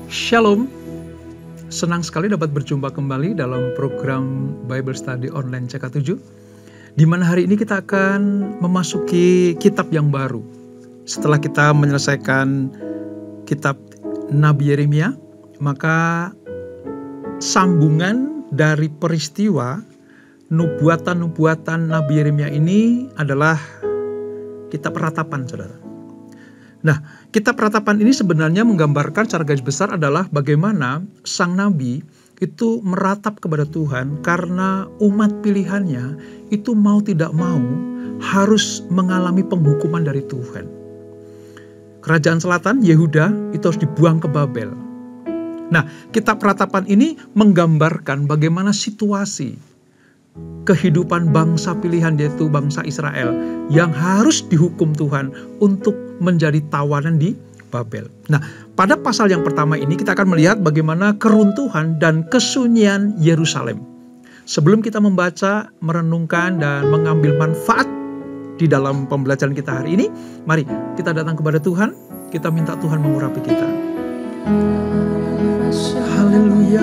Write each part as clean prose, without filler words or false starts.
Shalom, senang sekali dapat berjumpa kembali dalam program Bible Study Online CK7, di mana hari ini kita akan memasuki kitab yang baru. Setelah kita menyelesaikan kitab Nabi Yeremia, maka sambungan dari peristiwa nubuatan-nubuatan Nabi Yeremia ini adalah kitab Ratapan, saudara. Nah, kitab Ratapan ini sebenarnya menggambarkan secara garis besar adalah bagaimana sang nabi itu meratap kepada Tuhan karena umat pilihannya itu mau tidak mau harus mengalami penghukuman dari Tuhan. Kerajaan Selatan, Yehuda, itu harus dibuang ke Babel. Nah, kitab Ratapan ini menggambarkan bagaimana situasi kehidupan bangsa pilihan, yaitu bangsa Israel, yang harus dihukum Tuhan untuk menjadi tawanan di Babel. Nah, pada pasal yang pertama ini kita akan melihat bagaimana keruntuhan dan kesunyian Yerusalem. Sebelum kita membaca, merenungkan, dan mengambil manfaat di dalam pembelajaran kita hari ini, mari kita datang kepada Tuhan, kita minta Tuhan mengurapi kita. Haleluya,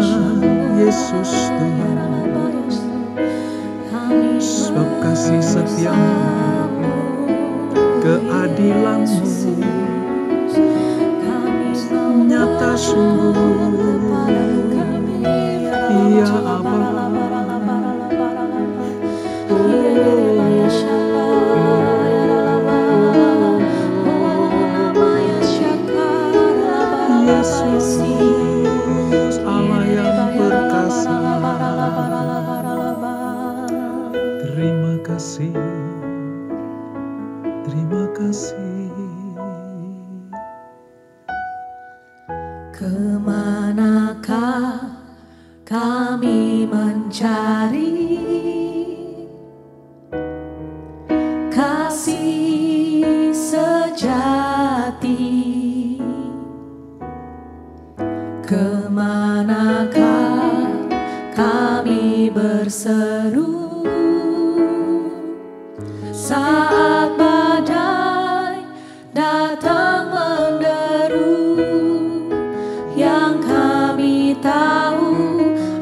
Yesus Tuhan. Sebab kasih setiamu, keadilanmu nyata sungguh, ya Aba. Yesus, Allah yang perkasa. Terima kasih, terima kasih. Kemanakah kami mencari kasih sejati? Kemanakah kami berseru saat badai datang menderu? Yang kami tahu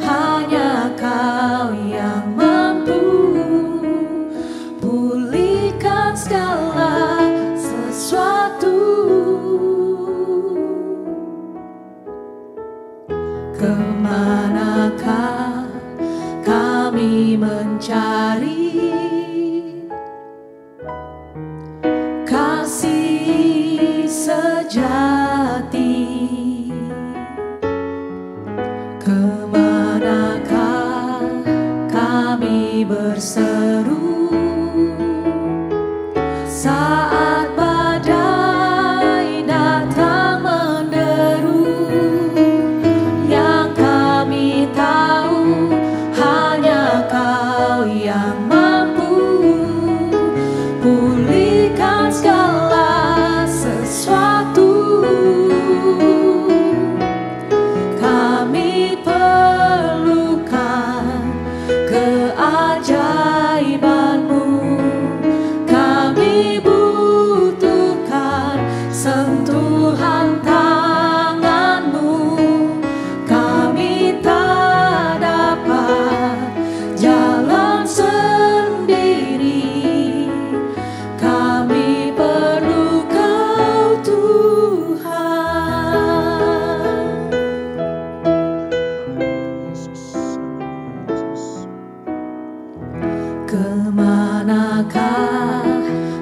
hanya Kau yang mampu pulihkan segala sesuatu. Kemanakah kami mencari kasih sejati? Kemanakah kami berseru saat badai datang menderu? Yang kami tahu hanya Kau yang mampu pulihkan segala sesuatu. Kami perlukan keajaiban-Mu, kami butuhkan sentuhan tangan-Mu. Kami tak dapat jalan sendiri, kami perlu Kau Tuhan. Kemanakah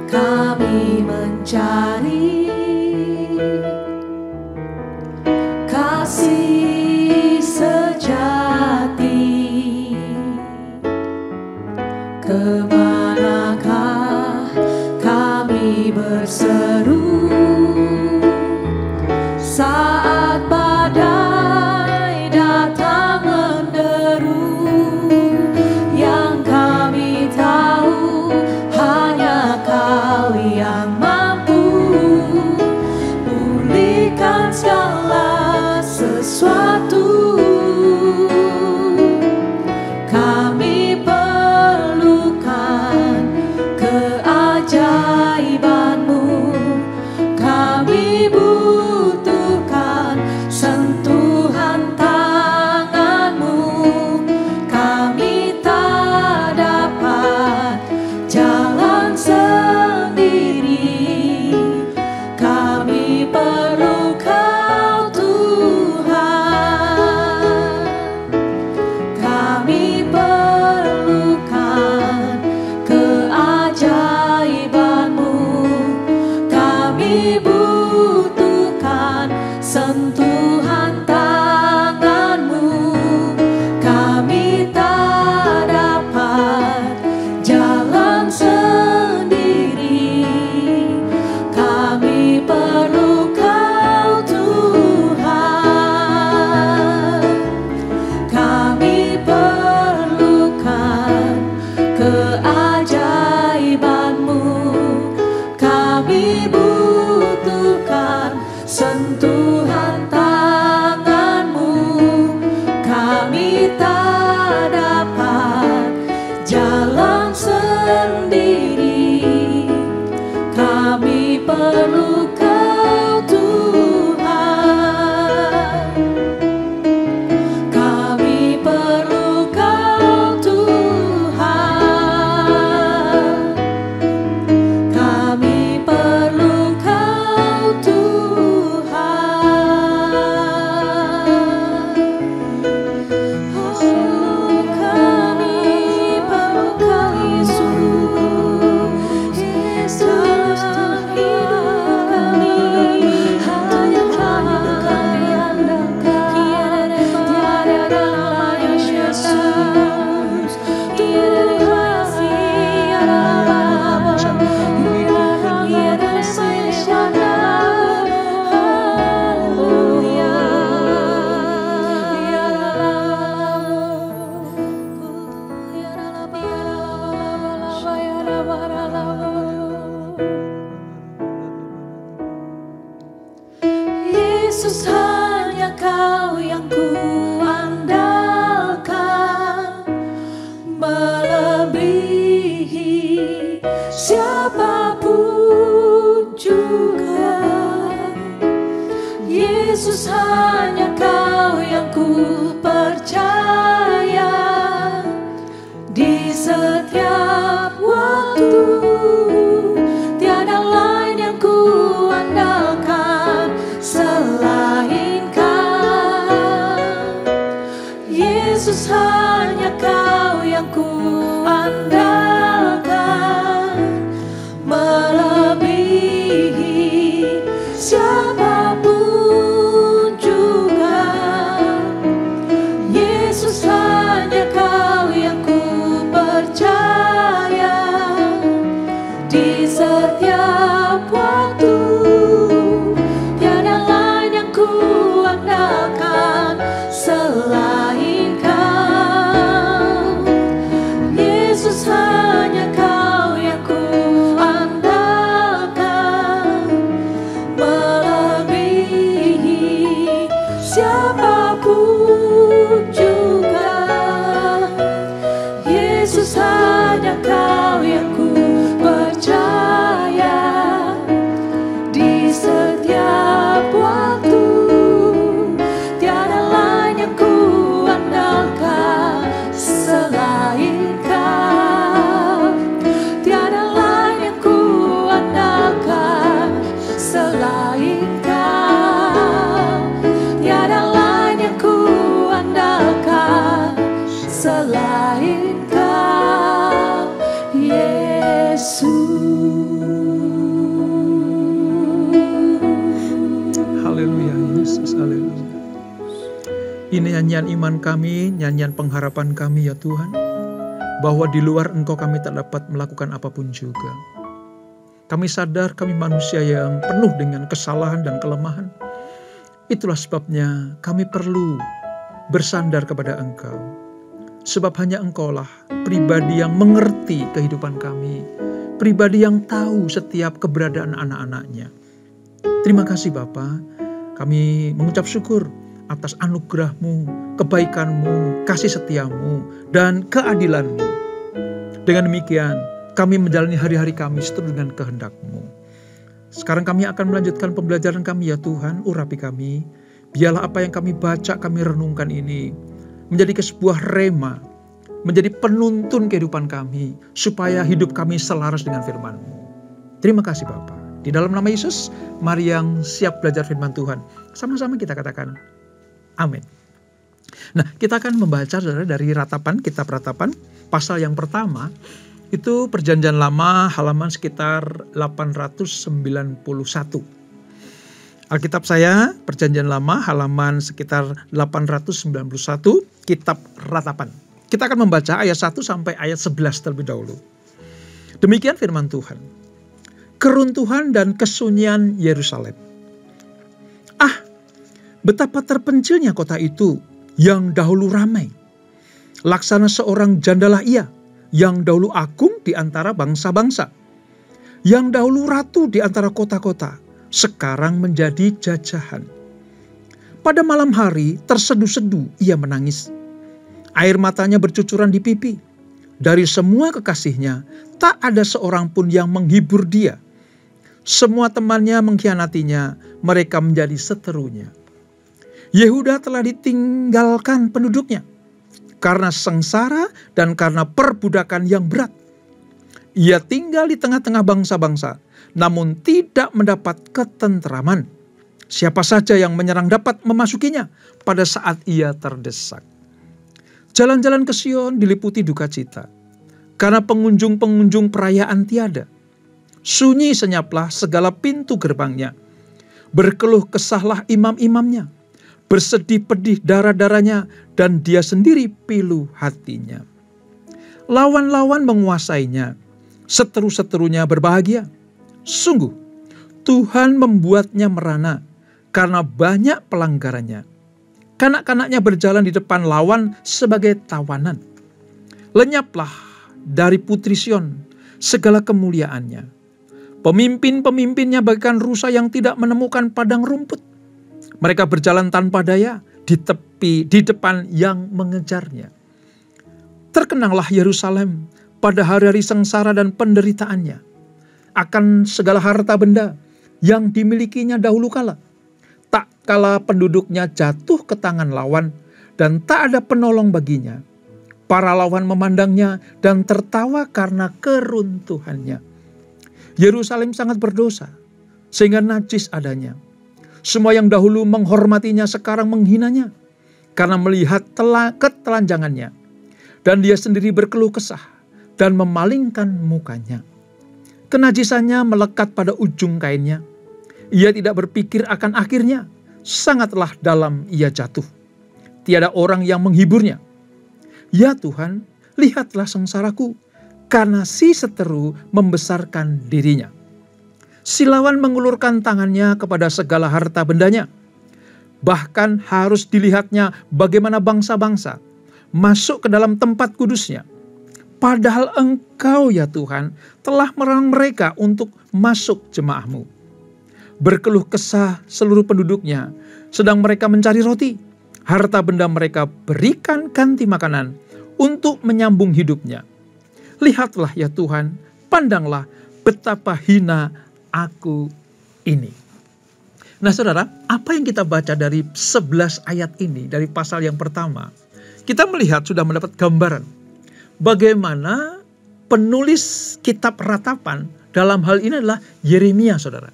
kami mencari perlu Kau Tuhan, kami perlukan keajaiban-Mu, kami butuhkan sentuhan tangan-Mu, kami tak dapat jalan sendiri, kami perlu Kau Tuhan, kami perlukan keajaiban-Mu, kami butuhkan sentuhan tangan-Mu, kami tak dapat jalan sendiri, kami perlu Kau Tuhan, kami perlu Kau Tuhan, kami perlu Kau Tuhan. Oh, kami perlu Kau Yesus, Yesus Tuhan kami, hanya kami andalkan, tiada nama Yesus, tiada kasih Allah, tiada sesana, haleluya, Yesus, hanya Kau yang kuandalkan, melebihi siapapun juga. Yesus, hanya Kau yang ku percaya, di setiap waktu tiada lain yang ku andalkan selain Kau. Yesus, hanya Kau yang ku andalkan, melebihi siapapun juga. Yesus, hanya Kau yang ku percaya, di setiap waktu tiada lain yang ku andalkan selain Kau. Yesus, hanya Kau yang ku andalkan, melebihi siapapun juga. Yesus, hanya Kau yang ku percaya, di setiap waktu tiada lain yang ku andalkan selain Kau, tiada lain yang ku andalkan selain Kau, tiada lain yang ku andalkan selain Kau, Yesus. Haleluya Yesus, haleluya. Ini nyanyian iman kami, nyanyian pengharapan kami ya Tuhan, bahwa di luar Engkau kami tak dapat melakukan apapun juga. Kami sadar kami manusia yang penuh dengan kesalahan dan kelemahan. Itulah sebabnya kami perlu bersandar kepada Engkau. Sebab hanya Engkaulah pribadi yang mengerti kehidupan kami, pribadi yang tahu setiap keberadaan anak-anaknya. Terima kasih Bapa, kami mengucap syukur atas anugerah-Mu, kebaikan-Mu, kasih setia-Mu, dan keadilan-Mu. Dengan demikian, kami menjalani hari-hari kami seturut dengan kehendak-Mu. Sekarang kami akan melanjutkan pembelajaran kami ya Tuhan, urapi kami. Biarlah apa yang kami baca, kami renungkan ini menjadi sebuah rema, menjadi penuntun kehidupan kami, supaya hidup kami selaras dengan firman-Mu. Terima kasih Bapa. Di dalam nama Yesus, mari yang siap belajar firman Tuhan. Sama-sama kita katakan, amin. Nah, kita akan membaca saudara dari Ratapan, kitab Ratapan, pasal yang pertama, itu Perjanjian Lama halaman sekitar 891. Alkitab saya, Perjanjian Lama halaman sekitar 891, kitab Ratapan. Kita akan membaca ayat 1 sampai ayat 11 terlebih dahulu. Demikian firman Tuhan. Keruntuhan dan kesunyian Yerusalem. Ah, betapa terpencilnya kota itu yang dahulu ramai. Laksana seorang jandalah ia, yang dahulu agung di antara bangsa-bangsa. Yang dahulu ratu di antara kota-kota, sekarang menjadi jajahan. Pada malam hari terseduh-seduh ia menangis. Air matanya bercucuran di pipi. Dari semua kekasihnya, tak ada seorang pun yang menghibur dia. Semua temannya mengkhianatinya, mereka menjadi seterunya. Yehuda telah ditinggalkan penduduknya karena sengsara dan karena perbudakan yang berat. Ia tinggal di tengah-tengah bangsa-bangsa, namun tidak mendapat ketentraman. Siapa saja yang menyerang dapat memasukinya pada saat ia terdesak. Jalan-jalan ke Sion diliputi duka cita, karena pengunjung-pengunjung perayaan tiada. Sunyi senyaplah segala pintu gerbangnya. Berkeluh kesahlah imam-imamnya. Bersedih pedih darah-darahnya, dan dia sendiri pilu hatinya. Lawan-lawan menguasainya, seteru-seterunya berbahagia. Sungguh, Tuhan membuatnya merana karena banyak pelanggarannya. Kanak-kanaknya berjalan di depan lawan sebagai tawanan. Lenyaplah dari putri Sion segala kemuliaannya. Pemimpin-pemimpinnya bagaikan rusa yang tidak menemukan padang rumput. Mereka berjalan tanpa daya di depan yang mengejarnya. Terkenanglah Yerusalem pada hari-hari sengsara dan penderitaannya, akan segala harta benda yang dimilikinya dahulu kala. Tak kala penduduknya jatuh ke tangan lawan dan tak ada penolong baginya. Para lawan memandangnya dan tertawa karena keruntuhannya. Yerusalem sangat berdosa, sehingga najis adanya. Semua yang dahulu menghormatinya sekarang menghinanya, karena melihat ketelanjangannya. Dan dia sendiri berkeluh kesah dan memalingkan mukanya. Kenajisannya melekat pada ujung kainnya. Ia tidak berpikir akan akhirnya, sangatlah dalam ia jatuh. Tiada orang yang menghiburnya. Ya Tuhan, lihatlah sengsaraku, karena si seteru membesarkan dirinya. Si lawan mengulurkan tangannya kepada segala harta bendanya. Bahkan harus dilihatnya bagaimana bangsa-bangsa masuk ke dalam tempat kudusnya. Padahal Engkau ya Tuhan telah melarang mereka untuk masuk jemaah-Mu. Berkeluh kesah seluruh penduduknya, sedang mereka mencari roti. Harta benda mereka berikan ganti makanan untuk menyambung hidupnya. Lihatlah ya Tuhan, pandanglah betapa hina aku ini. Nah saudara, apa yang kita baca dari 11 ayat ini, dari pasal yang pertama, kita melihat sudah mendapat gambaran bagaimana penulis kitab Ratapan dalam hal ini adalah Yeremia, saudara.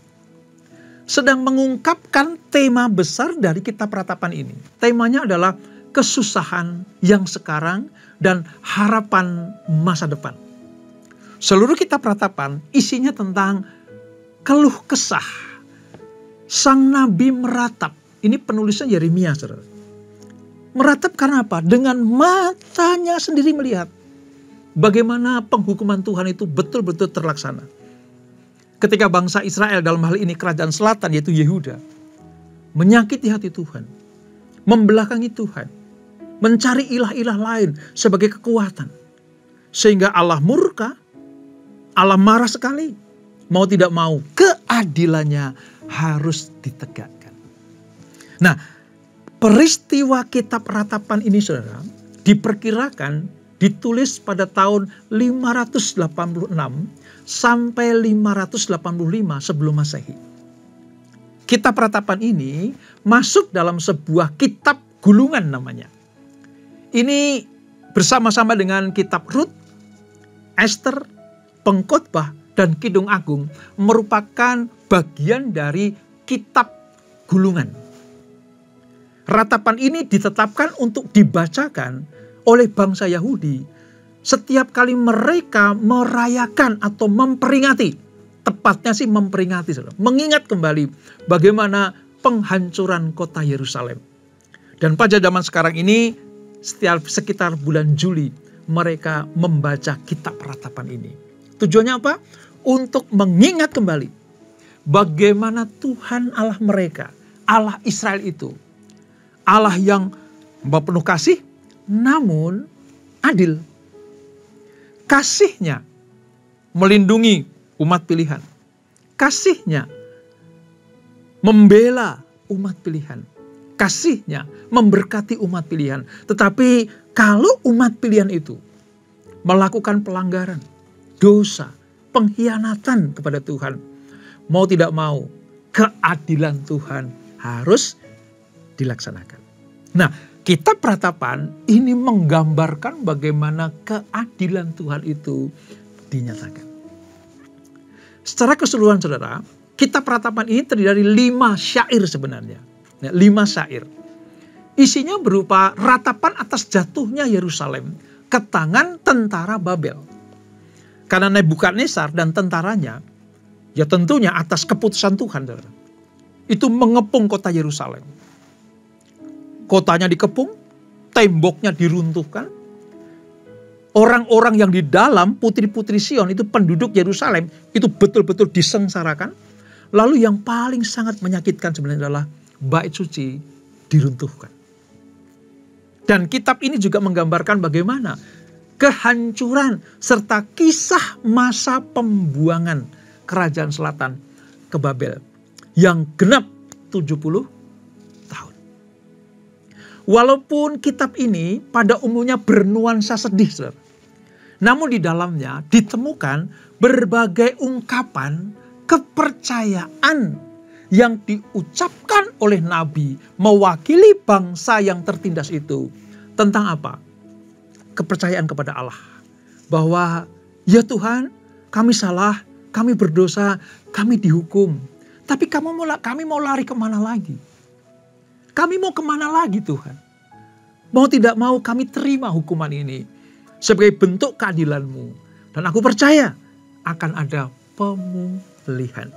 Sedang mengungkapkan tema besar dari kitab Ratapan ini. Temanya adalah kesusahan yang sekarang dan harapan masa depan. Seluruh kitab Ratapan isinya tentang keluh kesah. Sang nabi meratap. Ini penulisnya Yeremia, saudara. Meratap karena apa? Dengan matanya sendiri melihat bagaimana penghukuman Tuhan itu betul-betul terlaksana. Ketika bangsa Israel, dalam hal ini kerajaan selatan yaitu Yehuda, menyakiti hati Tuhan, membelakangi Tuhan, mencari ilah-ilah lain sebagai kekuatan. Sehingga Allah murka, Allah marah sekali. Mau tidak mau, keadilannya harus ditegakkan. Nah, peristiwa kitab Ratapan ini saudara, diperkirakan ditulis pada tahun 586 sampai 585 sebelum Masehi. Kitab Ratapan ini masuk dalam sebuah kitab gulungan namanya. Ini bersama-sama dengan kitab Rut, Ester, Pengkhotbah, dan Kidung Agung merupakan bagian dari kitab gulungan. Ratapan ini ditetapkan untuk dibacakan oleh bangsa Yahudi setiap kali mereka merayakan atau memperingati, tepatnya sih memperingati, mengingat kembali bagaimana penghancuran kota Yerusalem. Dan pada zaman sekarang ini, setiap sekitar bulan Juli, mereka membaca kitab ratapan ini. Tujuannya apa? Untuk mengingat kembali bagaimana Tuhan Allah mereka, Allah Israel itu, Allah yang penuh kasih, namun adil. Kasihnya melindungi umat pilihan. Kasihnya membela umat pilihan. Kasihnya memberkati umat pilihan. Tetapi kalau umat pilihan itu melakukan pelanggaran, dosa, pengkhianatan kepada Tuhan, mau tidak mau keadilan Tuhan harus dilaksanakan. Nah, kitab ratapan ini menggambarkan bagaimana keadilan Tuhan itu dinyatakan. Secara keseluruhan saudara, kitab ratapan ini terdiri dari 5 syair sebenarnya. 5 syair. Isinya berupa ratapan atas jatuhnya Yerusalem ke tangan tentara Babel. Karena Nebukadnezar dan tentaranya, ya tentunya atas keputusan Tuhan, saudara, itu mengepung kota Yerusalem. Kotanya dikepung, temboknya diruntuhkan. Orang-orang yang di dalam, putri-putri Sion, itu penduduk Yerusalem, itu betul-betul disengsarakan. Lalu yang paling sangat menyakitkan sebenarnya adalah bait suci diruntuhkan. Dan kitab ini juga menggambarkan bagaimana kehancuran serta kisah masa pembuangan kerajaan selatan ke Babel yang genap 70 tahun. Walaupun kitab ini pada umumnya bernuansa sedih, saudara, namun di dalamnya ditemukan berbagai ungkapan kepercayaan yang diucapkan oleh Nabi mewakili bangsa yang tertindas itu. Tentang apa? Kepercayaan kepada Allah. Bahwa ya Tuhan, kami salah, kami berdosa, kami dihukum. Tapi kami mau lari kemana lagi? Kami mau kemana lagi Tuhan? Mau tidak mau kami terima hukuman ini sebagai bentuk keadilan-Mu. Dan aku percaya akan ada pemulihan.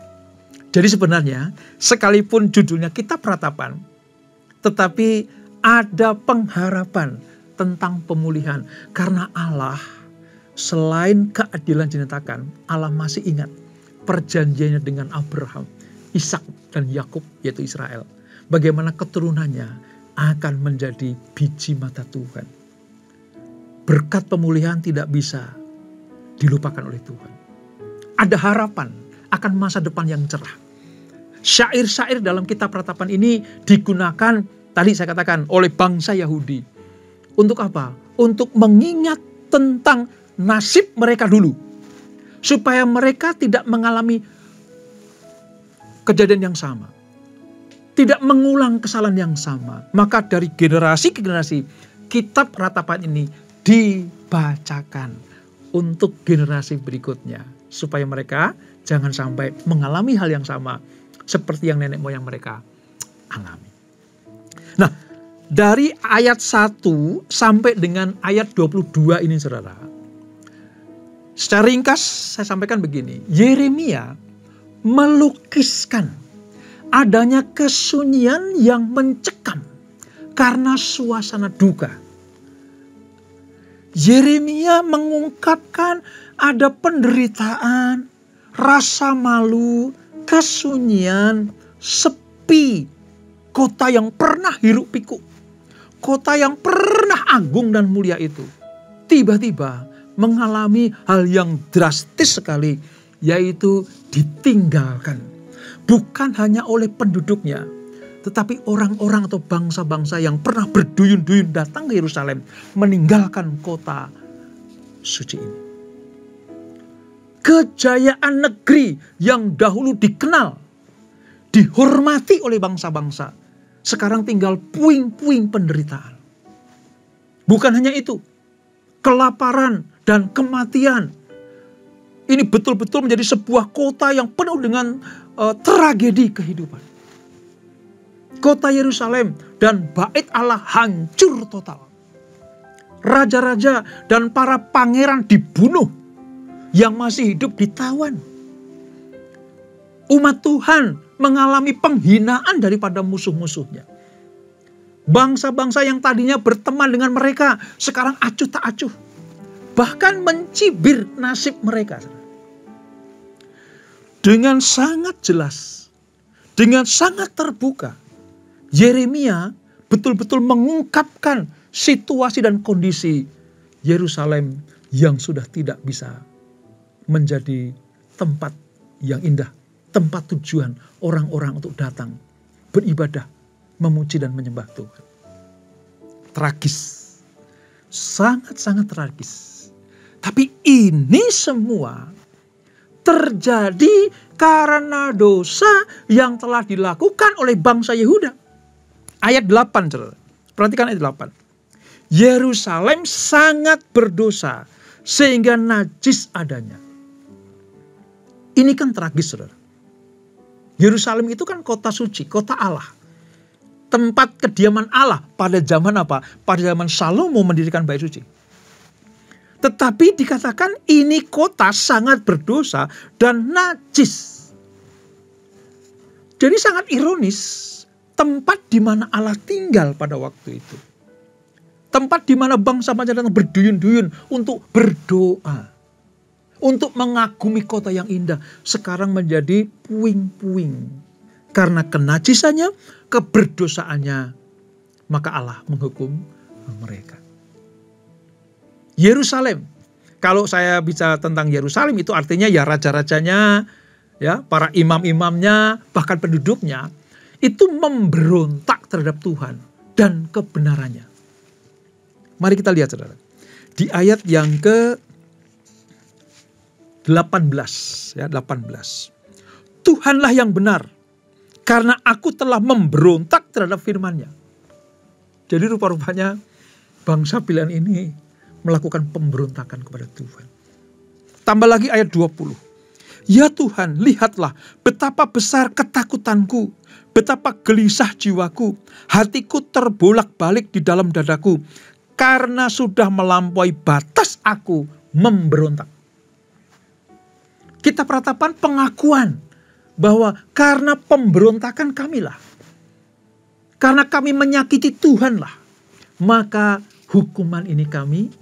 Jadi sebenarnya sekalipun judulnya kitab ratapan, tetapi ada pengharapan tentang pemulihan. Karena Allah selain keadilan dinyatakan, Allah masih ingat perjanjiannya dengan Abraham, Ishak dan Yakub, yaitu Israel. Bagaimana keturunannya akan menjadi biji mata Tuhan. Berkat pemulihan tidak bisa dilupakan oleh Tuhan. Ada harapan akan masa depan yang cerah. Syair-syair dalam kitab ratapan ini digunakan, tadi saya katakan, oleh bangsa Yahudi. Untuk apa? Untuk mengingat tentang nasib mereka dulu. Supaya mereka tidak mengalami kejadian yang sama. Tidak mengulang kesalahan yang sama. Maka dari generasi ke generasi, kitab ratapan ini dibacakan untuk generasi berikutnya. Supaya mereka jangan sampai mengalami hal yang sama seperti yang nenek moyang mereka alami. Nah, dari ayat 1 sampai dengan ayat 22 ini saudara. Secara ringkas saya sampaikan begini. Yeremia melukiskan adanya kesunyian yang mencekam karena suasana duka. Yeremia mengungkapkan ada penderitaan, rasa malu, kesunyian, sepi. Kota yang pernah hiruk pikuk, kota yang pernah agung dan mulia itu, tiba-tiba mengalami hal yang drastis sekali, yaitu ditinggalkan. Bukan hanya oleh penduduknya, tetapi orang-orang atau bangsa-bangsa yang pernah berduyun-duyun datang ke Yerusalem, meninggalkan kota suci ini. Kejayaan negeri yang dahulu dikenal, dihormati oleh bangsa-bangsa, sekarang tinggal puing-puing penderitaan. Bukan hanya itu, kelaparan dan kematian. Ini betul-betul menjadi sebuah kota yang penuh dengan tragedi kehidupan. Kota Yerusalem dan bait Allah hancur total. Raja-raja dan para pangeran dibunuh. Yang masih hidup ditawan. Umat Tuhan mengalami penghinaan daripada musuh-musuhnya. Bangsa-bangsa yang tadinya berteman dengan mereka sekarang acuh tak acuh. Bahkan mencibir nasib mereka. Dengan sangat jelas, dengan sangat terbuka, Yeremia betul-betul mengungkapkan situasi dan kondisi Yerusalem yang sudah tidak bisa menjadi tempat yang indah, tempat tujuan orang-orang untuk datang, beribadah, memuji dan menyembah Tuhan. Tragis, sangat-sangat tragis. Tapi ini semua terjadi karena dosa yang telah dilakukan oleh bangsa Yehuda. Ayat 8, saudara. Perhatikan ayat 8. Yerusalem sangat berdosa sehingga najis adanya. Ini kan tragis, saudara. Yerusalem itu kan kota suci, kota Allah. Tempat kediaman Allah pada zaman apa? Pada zaman Salomo mendirikan bait suci. Tetapi dikatakan ini kota sangat berdosa dan najis. Jadi sangat ironis, tempat di mana Allah tinggal pada waktu itu. Tempat di mana bangsa-bangsa datang berduyun-duyun untuk berdoa. Untuk mengagumi kota yang indah. Sekarang menjadi puing-puing. Karena kenajisannya, keberdosaannya. Maka Allah menghukum mereka. Yerusalem. Kalau saya bicara tentang Yerusalem itu artinya ya raja-rajanya, ya para imam-imamnya, bahkan penduduknya. Itu memberontak terhadap Tuhan dan kebenarannya. Mari kita lihat, saudara. Di ayat yang ke 18, ya 18. Tuhanlah yang benar, karena aku telah memberontak terhadap firman-Nya. Jadi rupa-rupanya bangsa pilihan ini melakukan pemberontakan kepada Tuhan. Tambah lagi ayat 20. Ya Tuhan, lihatlah betapa besar ketakutanku, betapa gelisah jiwaku, hatiku terbolak-balik di dalam dadaku, karena sudah melampaui batas aku memberontak. Kita perhatikan pengakuan bahwa karena pemberontakan kamilah, karena kami menyakiti Tuhanlah, maka hukuman ini kami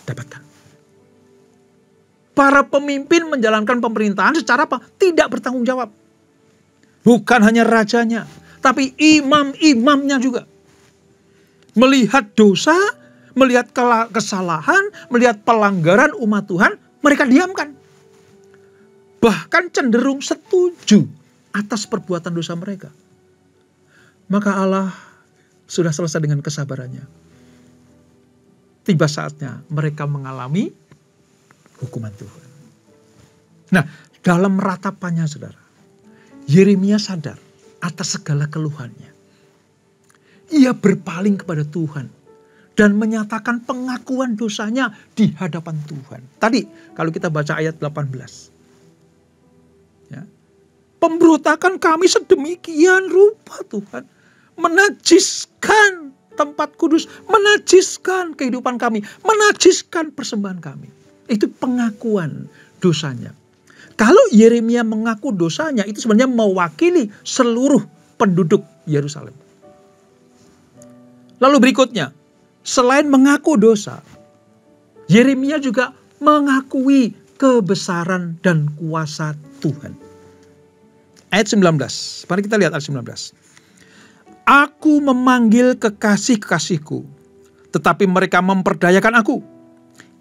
dapatkan. Para pemimpin menjalankan pemerintahan secara apa? Tidak bertanggung jawab. Bukan hanya rajanya, tapi imam-imamnya juga. Melihat dosa, melihat kesalahan, melihat pelanggaran umat Tuhan, mereka diamkan. Bahkan cenderung setuju atas perbuatan dosa mereka. Maka Allah sudah selesai dengan kesabarannya. Tiba saatnya mereka mengalami hukuman Tuhan. Nah, dalam ratapannya, saudara, Yeremia sadar atas segala keluhannya. Ia berpaling kepada Tuhan dan menyatakan pengakuan dosanya di hadapan Tuhan. Tadi kalau kita baca ayat 18. Ya, pemberontakan kami sedemikian rupa Tuhan. Menajiskan tempat kudus, menajiskan kehidupan kami, menajiskan persembahan kami. Itu pengakuan dosanya. Kalau Yeremia mengaku dosanya, itu sebenarnya mewakili seluruh penduduk Yerusalem. Lalu berikutnya, selain mengaku dosa, Yeremia juga mengakui kebesaran dan kuasa Tuhan. Ayat 19, mari kita lihat ayat 19. Aku memanggil kekasih-kekasihku, tetapi mereka memperdayakan aku.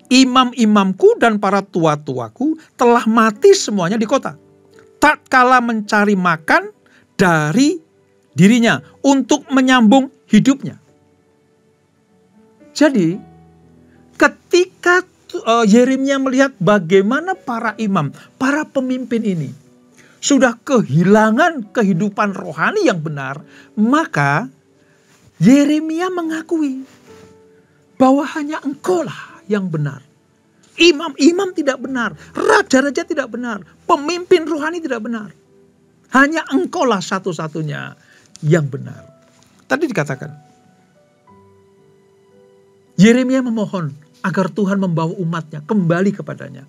Imam-imamku dan para tua-tuaku telah mati semuanya di kota. Tak kala mencari makan dari dirinya untuk menyambung hidupnya. Jadi ketika Yeremia melihat bagaimana para imam, para pemimpin ini sudah kehilangan kehidupan rohani yang benar, maka Yeremia mengakui bahwa hanya engkaulah yang benar. Imam-imam tidak benar, raja-raja tidak benar, pemimpin rohani tidak benar. Hanya engkaulah satu-satunya yang benar. Tadi dikatakan, Yeremia memohon agar Tuhan membawa umatnya kembali kepadanya.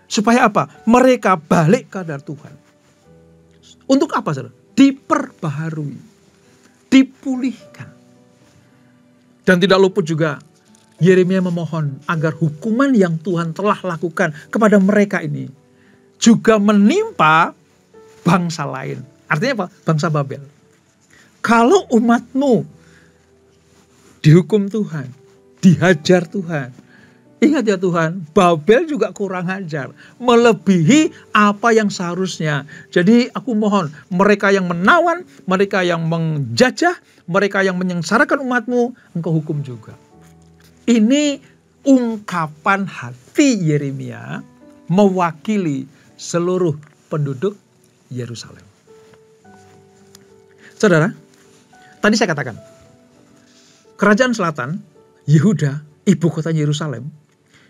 Supaya apa? Mereka balik ke hadapan Tuhan. Untuk apa, saudara? Diperbaharui, dipulihkan. Dan tidak luput juga Yeremia memohon agar hukuman yang Tuhan telah lakukan kepada mereka ini juga menimpa bangsa lain. Artinya apa? Bangsa Babel. Kalau umatmu dihukum Tuhan, dihajar Tuhan, ingat ya Tuhan, Babel juga kurang ajar, melebihi apa yang seharusnya. Jadi aku mohon, mereka yang menawan, mereka yang menjajah, mereka yang menyengsarakan umatmu, engkau hukum juga. Ini ungkapan hati Yeremia mewakili seluruh penduduk Yerusalem. Saudara, tadi saya katakan, kerajaan selatan, Yehuda, ibu kota Yerusalem,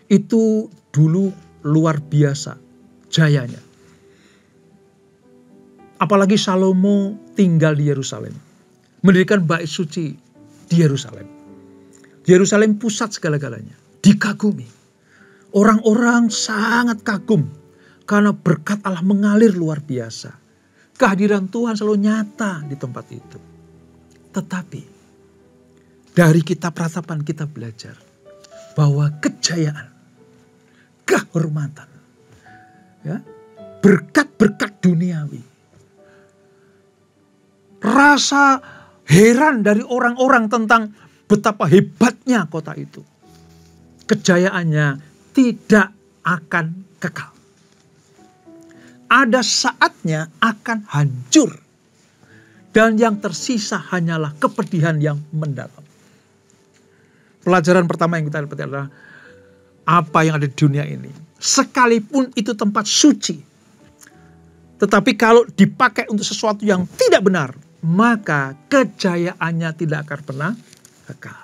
itu dulu luar biasa jayanya. Apalagi Salomo tinggal di Yerusalem, mendirikan bait suci di Yerusalem. Yerusalem pusat segala-galanya, dikagumi. Orang-orang sangat kagum karena berkat Allah mengalir luar biasa. Kehadiran Tuhan selalu nyata di tempat itu. Tetapi dari kitab Ratapan kita belajar bahwa kejayaan, kehormatan, ya, berkat-berkat duniawi, rasa heran dari orang-orang tentang betapa hebatnya kota itu, kejayaannya tidak akan kekal. Ada saatnya akan hancur. Dan yang tersisa hanyalah kepedihan yang mendalam. Pelajaran pertama yang kita dapat adalah apa yang ada di dunia ini. Sekalipun itu tempat suci, tetapi kalau dipakai untuk sesuatu yang tidak benar, maka kejayaannya tidak akan pernah kekal.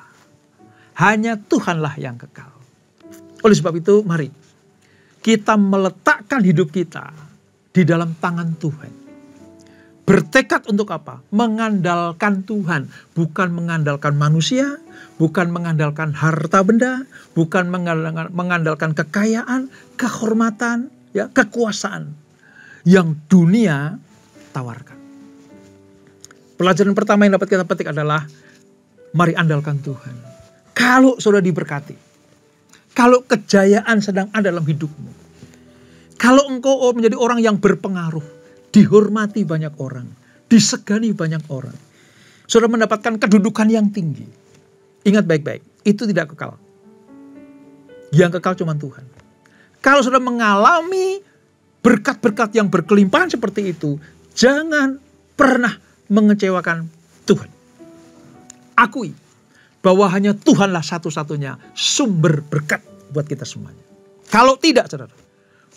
Hanya Tuhanlah yang kekal. Oleh sebab itu, mari kita meletakkan hidup kita di dalam tangan Tuhan. Bertekad untuk apa? Mengandalkan Tuhan, bukan mengandalkan manusia, bukan mengandalkan harta benda, bukan mengandalkan kekayaan, kehormatan, ya, kekuasaan yang dunia tawarkan. Pelajaran pertama yang dapat kita petik adalah mari andalkan Tuhan. Kalau sudah diberkati, kalau kejayaan sedang ada dalam hidupmu, kalau engkau menjadi orang yang berpengaruh, dihormati banyak orang, disegani banyak orang, sudah mendapatkan kedudukan yang tinggi, ingat baik-baik, itu tidak kekal. Yang kekal cuma Tuhan. Kalau sudah mengalami berkat-berkat yang berkelimpahan seperti itu, jangan pernah mengecewakan Tuhan. Akui bahwa hanya Tuhanlah satu-satunya sumber berkat buat kita semuanya. Kalau tidak, saudara,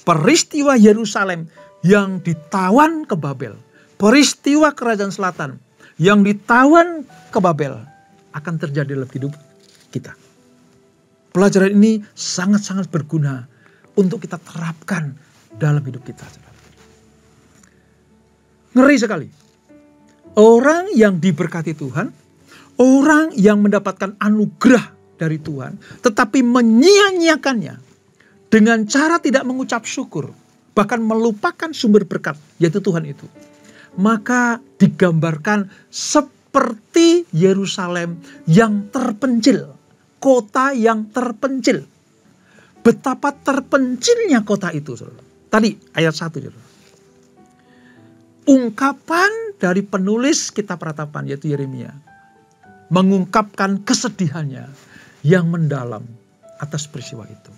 peristiwa Yerusalem yang ditawan ke Babel, peristiwa kerajaan selatan yang ditawan ke Babel akan terjadi dalam hidup kita. Pelajaran ini sangat-sangat berguna untuk kita terapkan dalam hidup kita. Ngeri sekali. Orang yang diberkati Tuhan, orang yang mendapatkan anugerah dari Tuhan, tetapi menyia-nyiakannya dengan cara tidak mengucap syukur, bahkan melupakan sumber berkat, yaitu Tuhan itu, maka digambarkan seperti Yerusalem yang terpencil, kota yang terpencil. Betapa terpencilnya kota itu, saudara. Tadi ayat 1, saudara. Ungkapan dari penulis kitab Ratapan, yaitu Yeremia, mengungkapkan kesedihannya yang mendalam atas peristiwa itu.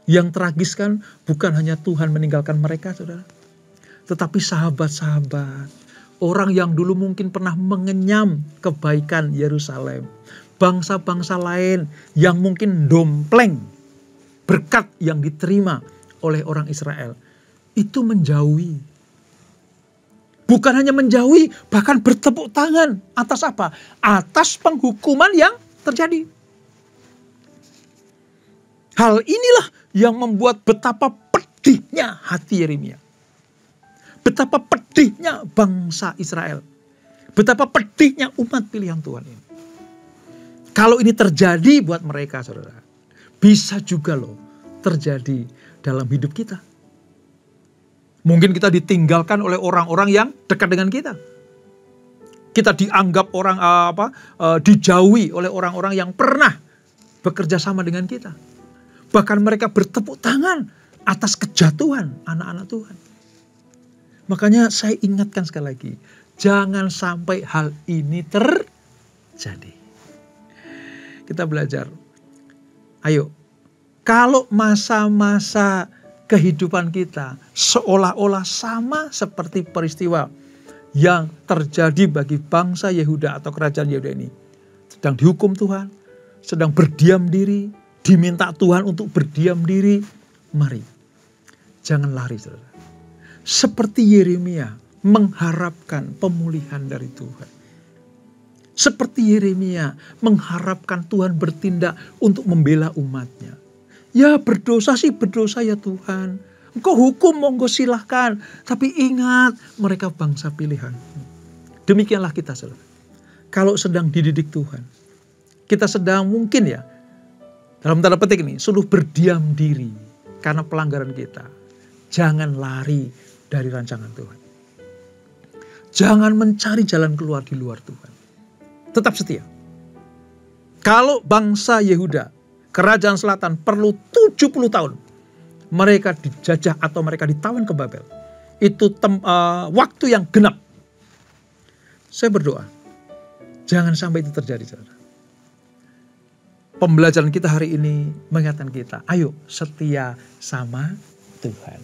Yang tragis kan bukan hanya Tuhan meninggalkan mereka, saudara, tetapi sahabat-sahabat, orang yang dulu mungkin pernah mengenyam kebaikan Yerusalem, bangsa-bangsa lain yang mungkin dompleng berkat yang diterima oleh orang Israel, itu menjauhi. Bukan hanya menjauhi, bahkan bertepuk tangan. Atas apa? Atas penghukuman yang terjadi. Hal inilah yang membuat betapa pedihnya hati Yeremia. Betapa pedihnya bangsa Israel. Betapa pedihnya umat pilihan Tuhan ini. Kalau ini terjadi buat mereka, saudara, bisa juga loh terjadi dalam hidup kita. Mungkin kita ditinggalkan oleh orang-orang yang dekat dengan kita. Kita dianggap orang dijauhi oleh orang-orang yang pernah bekerja sama dengan kita. Bahkan mereka bertepuk tangan atas kejatuhan anak-anak Tuhan. Makanya saya ingatkan sekali lagi, jangan sampai hal ini terjadi. Kita belajar. Ayo, kalau masa-masa kehidupan kita seolah-olah sama seperti peristiwa yang terjadi bagi bangsa Yehuda atau kerajaan Yehuda ini. Sedang dihukum Tuhan, sedang berdiam diri, diminta Tuhan untuk berdiam diri. Mari, jangan lari, saudara. Seperti Yeremia mengharapkan pemulihan dari Tuhan. Seperti Yeremia mengharapkan Tuhan bertindak untuk membela umatnya. Ya berdosa sih berdosa ya Tuhan. Engkau hukum monggo silahkan. Tapi ingat mereka bangsa pilihan. Demikianlah kita, saudara. Kalau sedang dididik Tuhan. Kita sedang mungkin ya, dalam tanda petik ini, suruh berdiam diri karena pelanggaran kita. Jangan lari dari rancangan Tuhan. Jangan mencari jalan keluar di luar Tuhan. Tetap setia. Kalau bangsa Yehuda, kerajaan selatan perlu 70 tahun. Mereka dijajah atau mereka ditawan ke Babel. Itu waktu yang genap. Saya berdoa. Jangan sampai itu terjadi, saudara. Pembelajaran kita hari ini mengingatkan kita. Ayo setia sama Tuhan.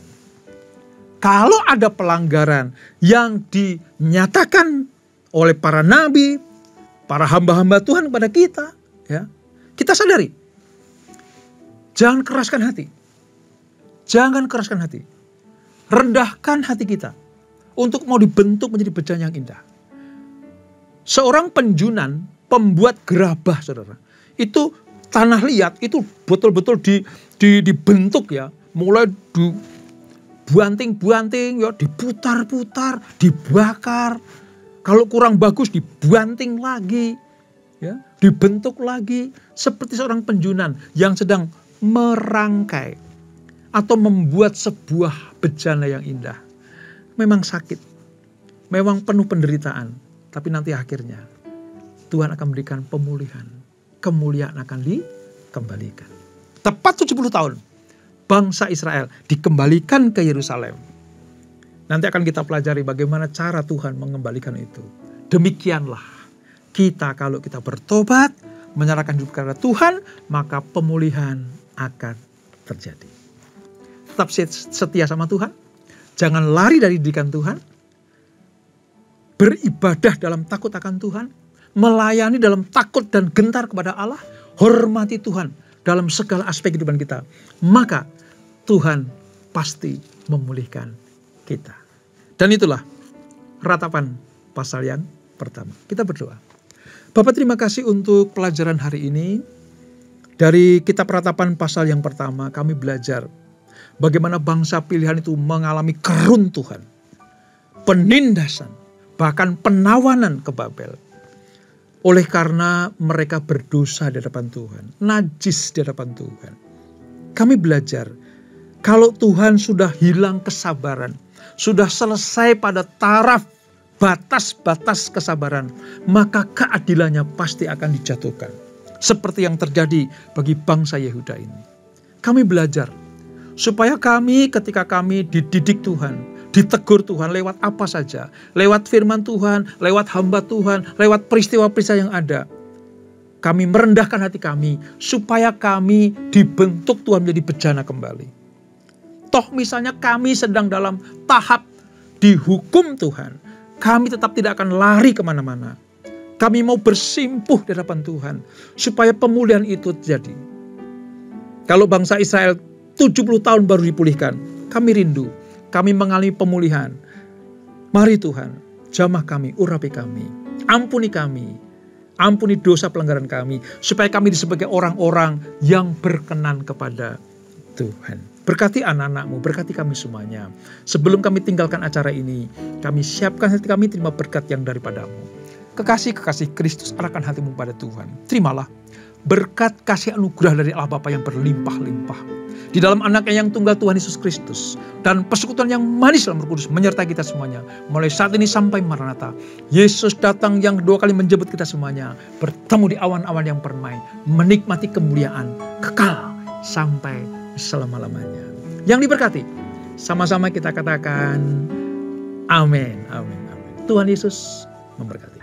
Kalau ada pelanggaran yang dinyatakan oleh para nabi, para hamba-hamba Tuhan kepada kita, ya, kita sadari. Jangan keraskan hati. Jangan keraskan hati. Rendahkan hati kita untuk mau dibentuk menjadi bejana yang indah. Seorang penjunan, pembuat gerabah, saudara, itu tanah liat itu betul-betul dibentuk ya, mulai dibanting-banting, ya, diputar-putar, dibakar. Kalau kurang bagus dibanting lagi, ya, dibentuk lagi seperti seorang penjunan yang sedang merangkai atau membuat sebuah bejana yang indah. Memang sakit, memang penuh penderitaan, tapi nanti akhirnya Tuhan akan memberikan pemulihan, kemuliaan akan dikembalikan. Tepat 70 tahun. Bangsa Israel dikembalikan ke Yerusalem. Nanti akan kita pelajari bagaimana cara Tuhan mengembalikan itu. Demikianlah kita kalau kita bertobat, menyerahkan hidup kepada Tuhan, maka pemulihan akan terjadi. Tetap setia sama Tuhan. Jangan lari dari didikan Tuhan. Beribadah dalam takut akan Tuhan. Melayani dalam takut dan gentar kepada Allah. Hormati Tuhan dalam segala aspek kehidupan kita. Maka Tuhan pasti memulihkan kita. Dan itulah ratapan pasal yang pertama. Kita berdoa. Bapak, terima kasih untuk pelajaran hari ini. Dari kitab ratapan pasal yang pertama kami belajar bagaimana bangsa pilihan itu mengalami keruntuhan, penindasan, bahkan penawanan ke Babel. Oleh karena mereka berdosa di hadapan Tuhan, najis di hadapan Tuhan. Kami belajar, kalau Tuhan sudah hilang kesabaran, sudah selesai pada taraf batas-batas kesabaran, maka keadilannya pasti akan dijatuhkan. Seperti yang terjadi bagi bangsa Yehuda ini. Kami belajar, supaya kami ketika kami dididik Tuhan, ditegur Tuhan lewat apa saja, lewat firman Tuhan, lewat hamba Tuhan, lewat peristiwa-peristiwa yang ada. Kami merendahkan hati kami, supaya kami dibentuk Tuhan menjadi bejana kembali. Toh misalnya kami sedang dalam tahap dihukum Tuhan, kami tetap tidak akan lari kemana-mana. Kami mau bersimpuh di hadapan Tuhan, supaya pemulihan itu terjadi. Kalau bangsa Israel 70 tahun baru dipulihkan, kami rindu, kami mengalami pemulihan. Mari Tuhan, jamah kami, urapi kami, ampuni kami, ampuni dosa pelanggaran kami, supaya kami sebagai orang-orang yang berkenan kepada Tuhan. Berkati anak-anakmu, berkati kami semuanya. Sebelum kami tinggalkan acara ini, kami siapkan hati kami terima berkat yang daripadamu. Kekasih-kekasih Kristus, arahkan hatimu pada Tuhan. Terimalah berkat kasih anugerah dari Allah Bapa yang berlimpah-limpah di dalam anaknya yang tunggal Tuhan Yesus Kristus, dan persekutuan yang manis dalam Roh Kudus menyertai kita semuanya mulai saat ini sampai Maranatha. Yesus datang yang kedua kali menjemput kita semuanya, bertemu di awan-awan yang permai, menikmati kemuliaan kekal sampai selama-lamanya. Yang diberkati, sama-sama kita katakan amin, amin, amin. Tuhan Yesus memberkati.